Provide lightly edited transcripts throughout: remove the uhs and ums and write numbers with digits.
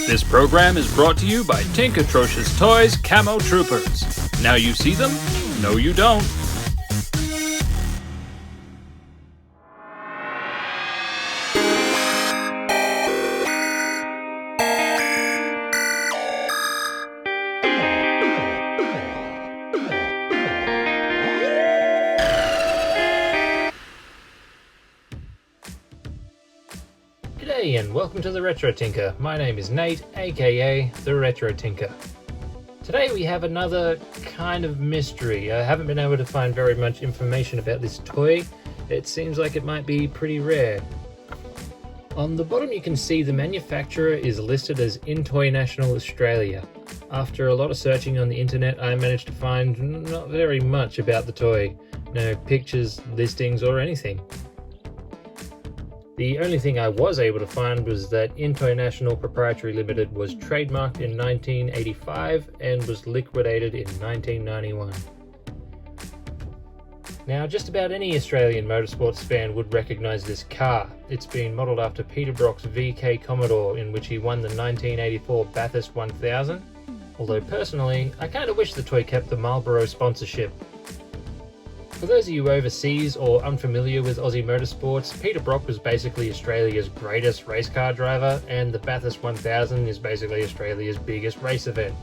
This program is brought to you by Tinkatrocious Toys Camo Troopers. Now you see them? No, you don't. G'day and welcome to the Retro Tinker. My name is Nate, aka the Retro Tinker. Today we have another kind of mystery. I haven't been able to find very much information about this toy. It seems like it might be pretty rare. On the bottom you can see the manufacturer is listed as Toy National Australia. After a lot of searching on the internet, I managed to find not very much about the toy. No pictures, listings or anything. The only thing I was able to find was that Toy National Proprietary Limited was trademarked in 1985 and was liquidated in 1991. Now, just about any Australian motorsports fan would recognise this car. It's been modelled after Peter Brock's VK Commodore, in which he won the 1984 Bathurst 1000, although personally, I kind of wish the toy kept the Marlboro sponsorship. For those of you overseas or unfamiliar with Aussie motorsports, Peter Brock was basically Australia's greatest race car driver, and the Bathurst 1000 is basically Australia's biggest race event.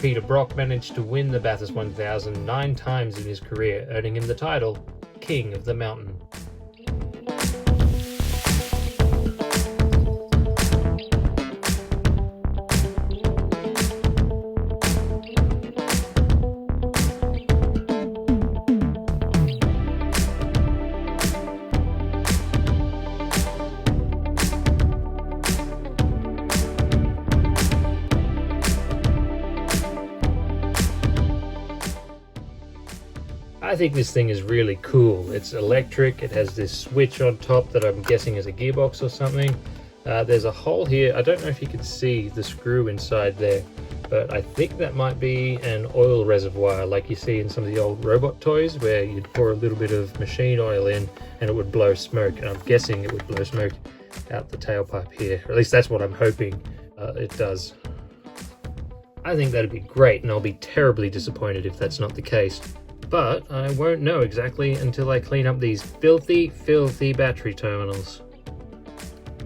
Peter Brock managed to win the Bathurst 1000 9 times in his career, earning him the title King of the Mountain. I think this thing is really cool. It's electric, it has this switch on top that I'm guessing is a gearbox or something. There's a hole here. I don't know if you can see the screw inside there, but I think that might be an oil reservoir like you see in some of the old robot toys where you'd pour a little bit of machine oil in and it would blow smoke, and I'm guessing it would blow smoke out the tailpipe here, or at least that's what I'm hoping it does. I think that'd be great, and I'll be terribly disappointed if that's not the case. But I won't know exactly until I clean up these filthy battery terminals.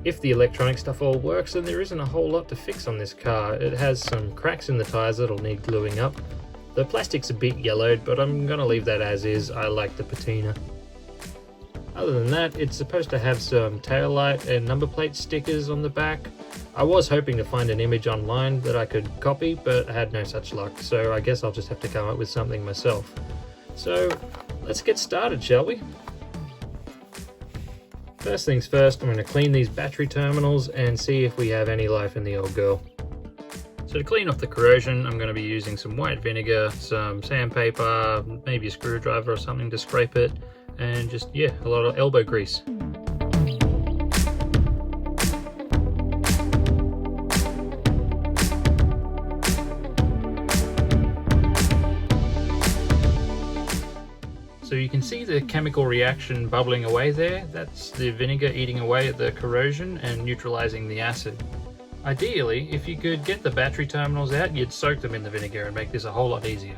If the electronic stuff all works, then there isn't a whole lot to fix on this car. It has some cracks in the tyres that'll need gluing up. The plastic's a bit yellowed, but I'm gonna leave that as is. I like the patina. Other than that, it's supposed to have some taillight and number plate stickers on the back. I was hoping to find an image online that I could copy, but I had no such luck, so I guess I'll just have to come up with something myself. So let's get started, shall we? First things first, I'm going to clean these battery terminals and see if we have any life in the old girl. So to clean off the corrosion, I'm going to be using some white vinegar, some sandpaper, maybe a screwdriver or something to scrape it, and just, a lot of elbow grease. So you can see the chemical reaction bubbling away there. That's the vinegar eating away at the corrosion and neutralizing the acid. Ideally, if you could get the battery terminals out, you'd soak them in the vinegar and make this a whole lot easier.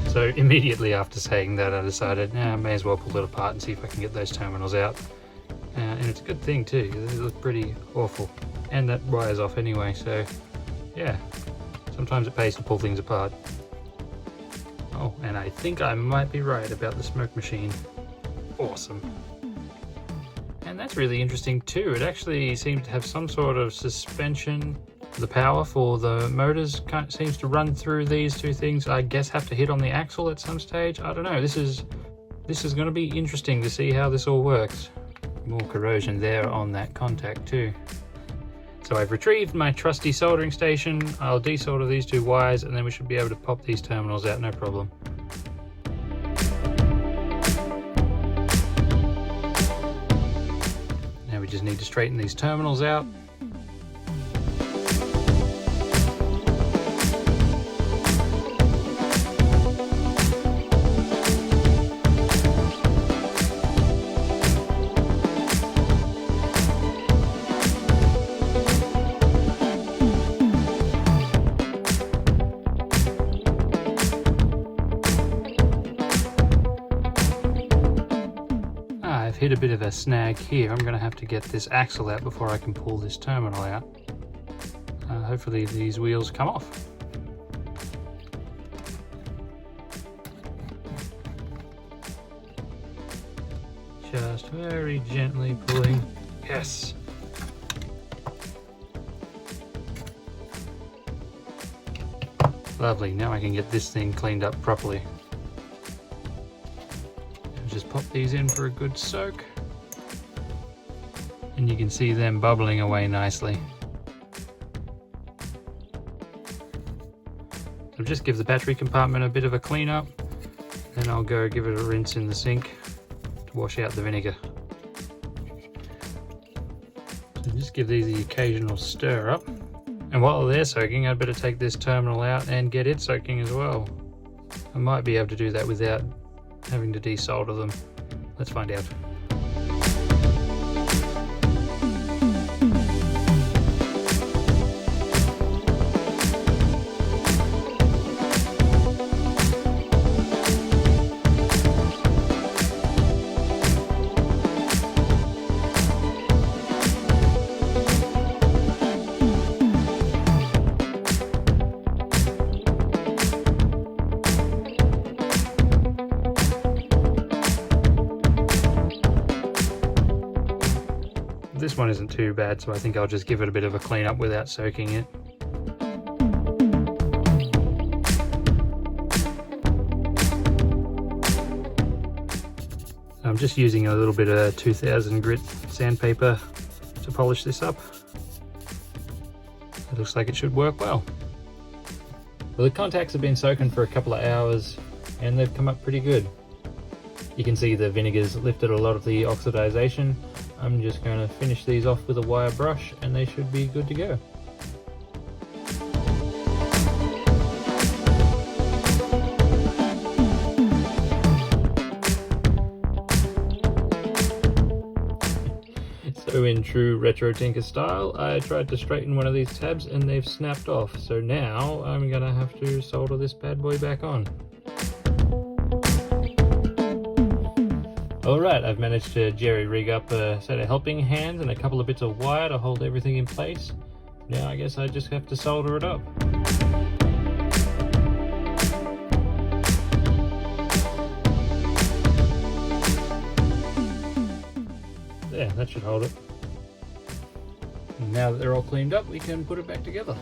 So immediately after saying that, I decided, I may as well pull it apart and see if I can get those terminals out. And it's a good thing too, because they look pretty awful. And that wire's off anyway, so yeah, sometimes it pays to pull things apart. Oh, and I think I might be right about the smoke machine. Awesome. And that's really interesting too. It actually seems to have some sort of suspension. The power for the motors seems to run through these two things. I guess have to hit on the axle at some stage. I don't know. This is This is going to be interesting to see how this all works. More corrosion there on that contact too. So I've retrieved my trusty soldering station. I'll desolder these two wires and then we should be able to pop these terminals out, no problem. Now we just need to straighten these terminals out. I've hit a bit of a snag here. I'm going to have to get this axle out before I can pull this terminal out. Hopefully these wheels come off. Just very gently pulling. Yes! Lovely, now I can get this thing cleaned up properly. Just pop these in for a good soak. And you can see them bubbling away nicely. So just give the battery compartment a bit of a clean up. Then I'll go give it a rinse in the sink to wash out the vinegar. So just give these the occasional stir up. And while they're soaking, I'd better take this terminal out and get it soaking as well. I might be able to do that without having to desolder them. Let's find out. This one isn't too bad, so I think I'll just give it a bit of a clean up without soaking it. I'm just using a little bit of 2000 grit sandpaper to polish this up. It looks like it should work well. Well, the contacts have been soaking for a couple of hours and they've come up pretty good. You can see the vinegar's lifted a lot of the oxidization. I'm just going to finish these off with a wire brush and they should be good to go. So in true retro tinker style, I tried to straighten one of these tabs and they've snapped off. So now I'm going to have to solder this bad boy back on. Alright, I've managed to jerry-rig up a set of helping hands and a couple of bits of wire to hold everything in place. Now I guess I just have to solder it up. There, that should hold it. And now that they're all cleaned up, we can put it back together.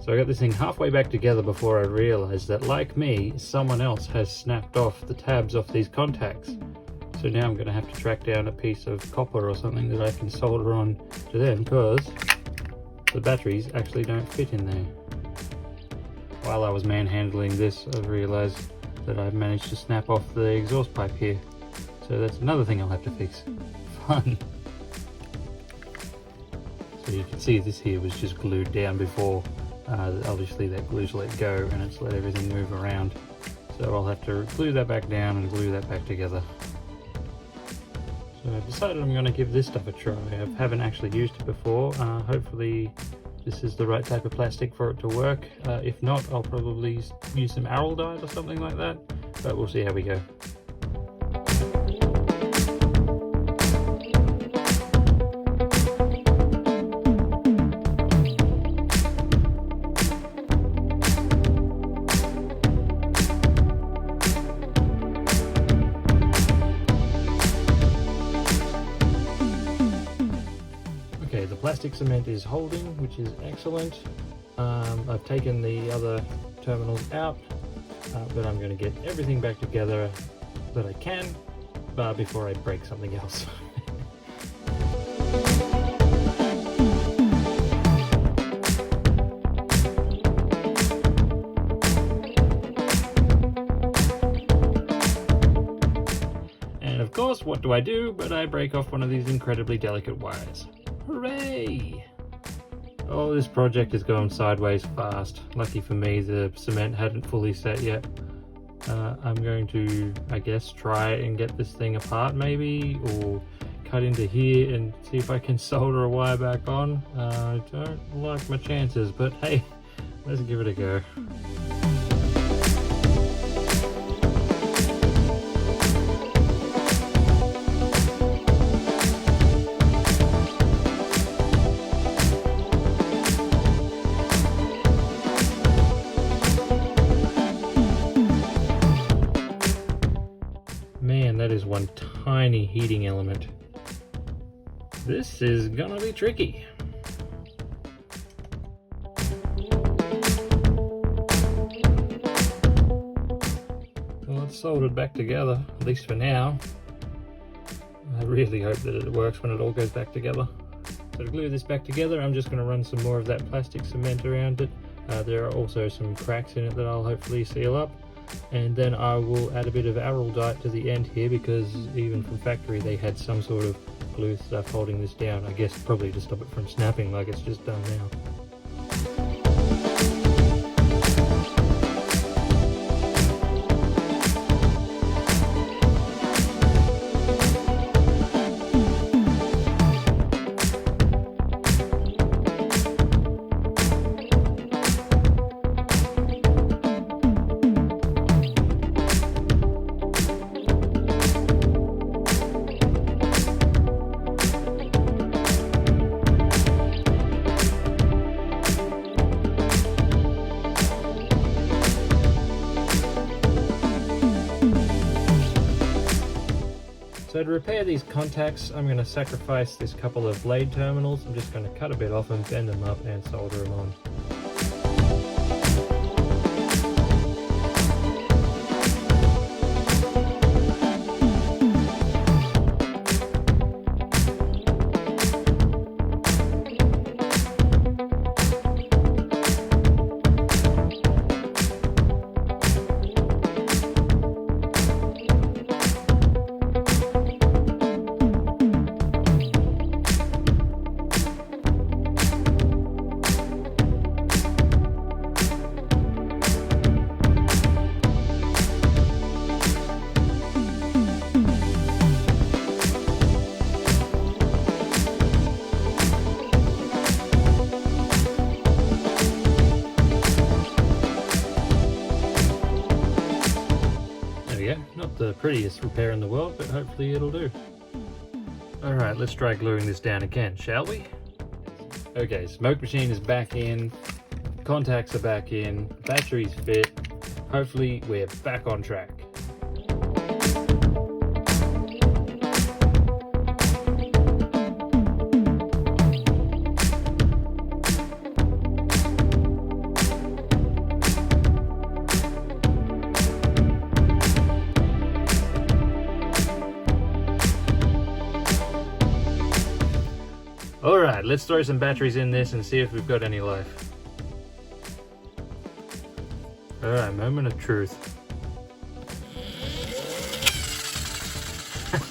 So I got this thing halfway back together before I realized that, like me, someone else has snapped off the tabs off these contacts. So now I'm going to have to track down a piece of copper or something that I can solder on to them, because the batteries actually don't fit in there. While I was manhandling this, I realized that I've managed to snap off the exhaust pipe here. So that's another thing I'll have to fix. Fun! So you can see this here was just glued down before. Obviously that glue's let go and it's let everything move around. So I'll have to glue that back down and glue that back together. So I've decided I'm going to give this stuff a try. I haven't actually used it before. Hopefully this is the right type of plastic for it to work. If not, I'll probably use some araldite or something like that, but we'll see how we go. plastic cement is holding, which is excellent. I've taken the other terminals out, but I'm going to get everything back together that I can before I break something else. And of course, what do I do? But I break off one of these incredibly delicate wires. Hooray! Oh, this project is going sideways fast. Lucky for me, the cement hadn't fully set yet. I'm going to, I guess, try and get this thing apart maybe, or cut into here and see if I can solder a wire back on. I don't like my chances, but hey, let's give it a go. Man, that is one tiny heating element. This is gonna be tricky. Well, it's soldered back together, at least for now. I really hope that it works when it all goes back together. So to glue this back together, I'm just gonna run some more of that plastic cement around it. There are also some cracks in it that I'll hopefully seal up. And then I will add a bit of araldite to the end here, because even from factory they had some sort of glue stuff holding this down. I guess probably to stop it from snapping like it's just done now. So to repair these contacts, I'm going to sacrifice this couple of blade terminals. I'm just going to cut a bit off them, bend them up and solder them on. Not the prettiest repair in the world, but hopefully it'll do. Alright, let's try gluing this down again, shall we? Okay, smoke machine is back in, contacts are back in, batteries fit. Hopefully we're back on track. Alright, let's throw some batteries in this and see if we've got any life. Alright, moment of truth.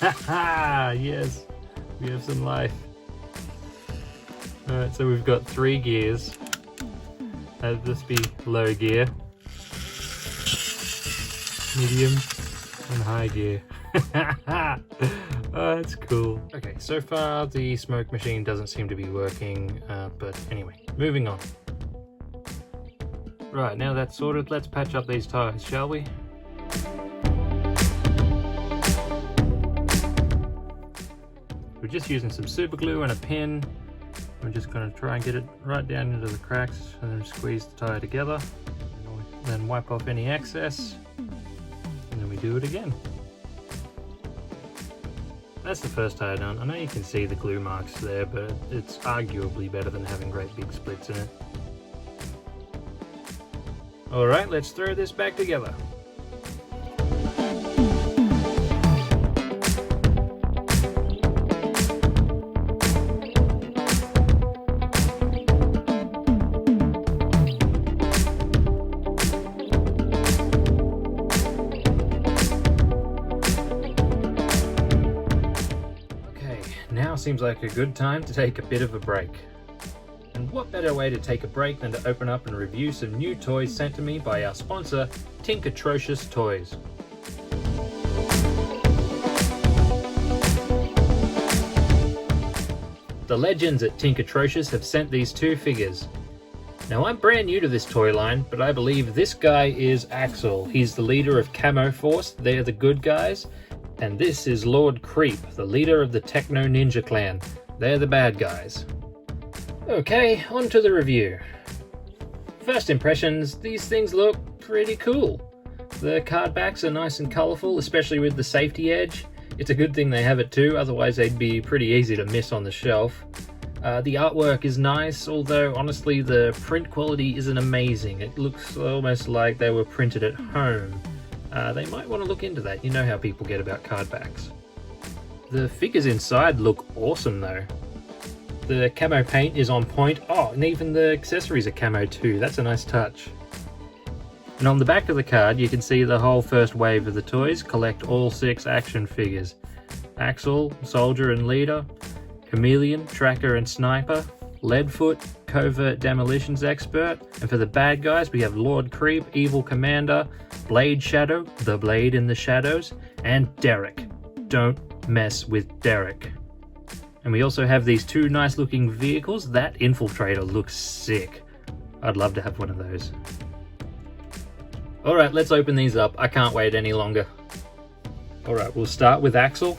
Yes, we have some life. Alright, so we've got 3 gears. This be low gear, medium, and high gear. Oh, that's cool. Okay, so far the smoke machine doesn't seem to be working, but anyway, moving on. Right, now that's sorted, let's patch up these tires, shall we? We're just using some super glue and a pin. We're just going to try and get it right down into the cracks and then squeeze the tire together. Then wipe off any excess, and then we do it again. that's the first tie done. I know you can see the glue marks there, but it's arguably better than having great big splits in it. Alright, let's throw this back together. Now seems like a good time to take a bit of a break. And what better way to take a break than to open up and review some new toys sent to me by our sponsor, Tinkatrocious Toys. The legends at Tinkatrocious have sent these two figures. Now I'm brand new to this toy line, but I believe this guy is Axel. He's the leader of Camo Force, they're the good guys. And this is Lord Creep, the leader of the Techno Ninja Clan. They're the bad guys. Okay, on to the review. First impressions, these things look pretty cool. The card backs are nice and colourful, especially with the safety edge. It's a good thing they have it too, otherwise they'd be pretty easy to miss on the shelf. The artwork is nice, although honestly the print quality isn't amazing. It looks almost like they were printed at home. They might want to look into that. You know how people get about card backs. The figures inside look awesome though. The camo paint is on point. Oh, and even the accessories are camo too. That's a nice touch. And on the back of the card you can see the whole first wave of the toys. Collect all 6 action figures. Axel, Soldier and Leader, Chameleon, Tracker and Sniper, Leadfoot, Covert Demolitions Expert, and for the bad guys we have Lord Creep, Evil Commander, Blade Shadow, the Blade in the Shadows, and Derek. Don't mess with Derek. And we also have these 2 nice looking vehicles. That Infiltrator looks sick. I'd love to have one of those. Alright, let's open these up. I can't wait any longer. Alright, we'll start with Axel.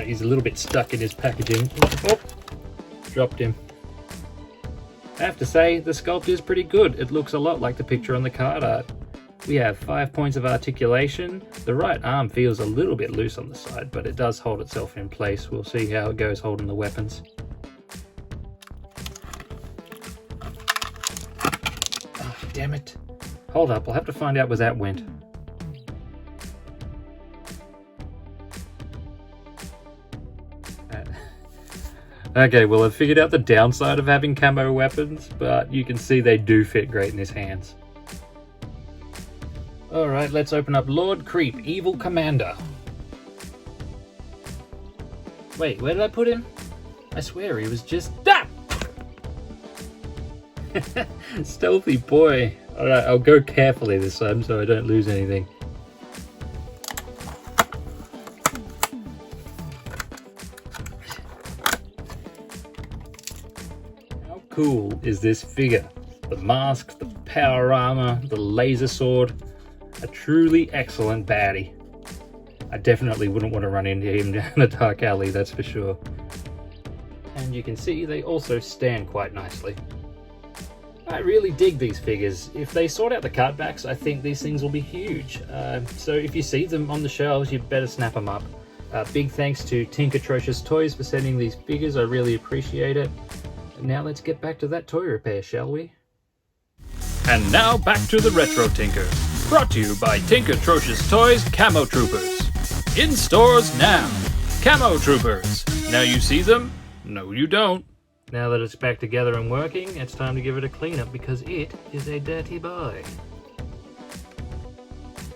He's a little bit stuck in his packaging. Oh, dropped him. I have to say, the sculpt is pretty good. It looks a lot like the picture on the card art. We have 5 points of articulation. The right arm feels a little bit loose on the side, but it does hold itself in place. We'll see how it goes holding the weapons. Oh, damn it. Hold up, I'll have to find out where that went. Okay, well I've figured out the downside of having camo weapons, but you can see they do fit great in his hands. Alright, let's open up Lord Creep, Evil Commander. Wait, where did I put him? I swear he was just... Ah! Stealthy boy. Alright, I'll go carefully this time so I don't lose anything. How cool is this figure? The mask, the power armor, the laser sword. A truly excellent baddie. I definitely wouldn't want to run into him down a dark alley, that's for sure. And you can see they also stand quite nicely. I really dig these figures. If they sort out the card backs, I think these things will be huge. So if you see them on the shelves, you better snap them up. Big thanks to Tinkatrocious Toys for sending these figures, I really appreciate it. Now let's get back to that toy repair, shall we? And now back to the Retro Tinker. Brought to you by Tinkatrocious Toys Camo Troopers. In stores now. Camo Troopers. Now you see them? No you don't. Now that it's back together and working, it's time to give it a cleanup because it is a dirty boy.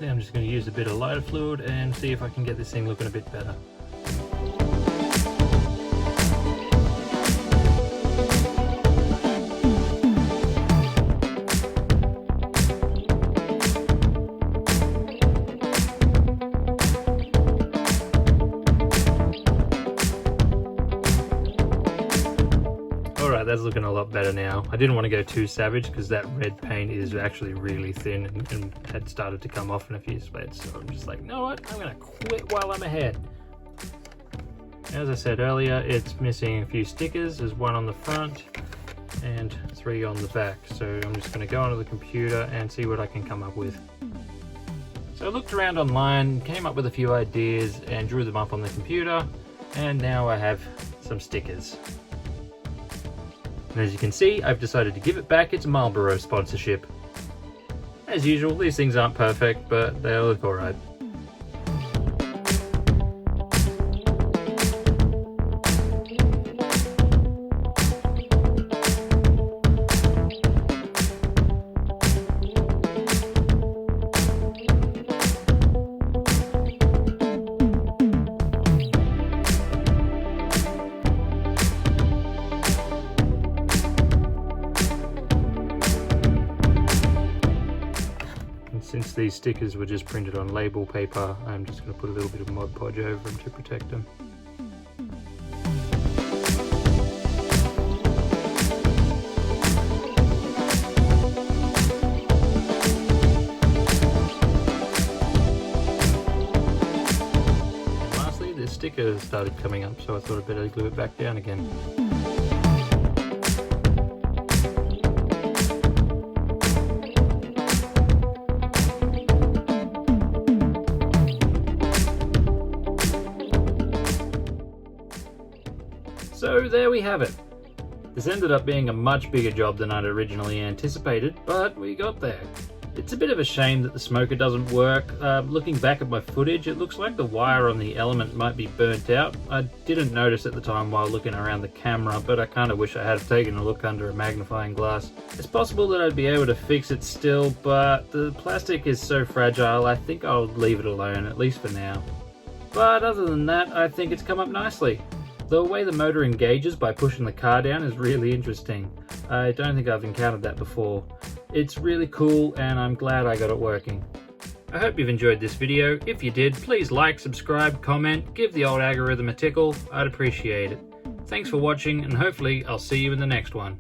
Now I'm just going to use a bit of lighter fluid and see if I can get this thing looking a bit better. That's looking a lot better now. I didn't want to go too savage because that red paint is actually really thin and had started to come off in a few spots. So I'm just like, you know what? I'm going to quit while I'm ahead. As I said earlier, it's missing a few stickers. There's one on the front and 3 on the back. So I'm just going to go onto the computer and see what I can come up with. So I looked around online, came up with a few ideas and drew them up on the computer, and now I have some stickers. And as you can see, I've decided to give it back its Marlboro sponsorship. As usual, these things aren't perfect, but they look alright. Since these stickers were just printed on label paper, I'm just going to put a little bit of Mod Podge over them to protect them. And lastly, the sticker started coming up, so I thought I'd better glue it back down again. So there we have it. This ended up being a much bigger job than I'd originally anticipated, but we got there. It's a bit of a shame that the smoker doesn't work. Looking back at my footage, it looks like the wire on the element might be burnt out. I didn't notice at the time while looking around the camera, but I kind of wish I had taken a look under a magnifying glass. It's possible that I'd be able to fix it still, but the plastic is so fragile, I think I'll leave it alone, at least for now. But other than that, I think it's come up nicely. The way the motor engages by pushing the car down is really interesting. I don't think I've encountered that before. It's really cool and I'm glad I got it working. I hope you've enjoyed this video. If you did, please like, subscribe, comment, give the old algorithm a tickle. I'd appreciate it. Thanks for watching and hopefully I'll see you in the next one.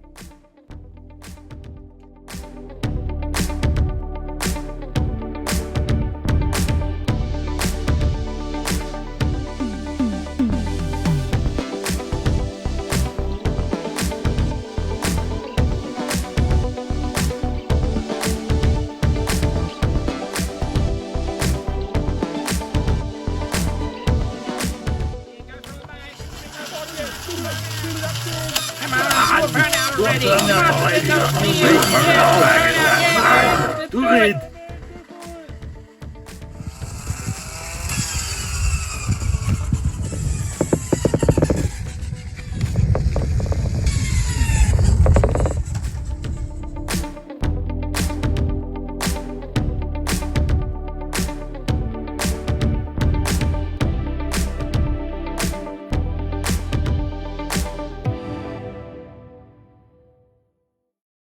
Come on, burn out already! Read.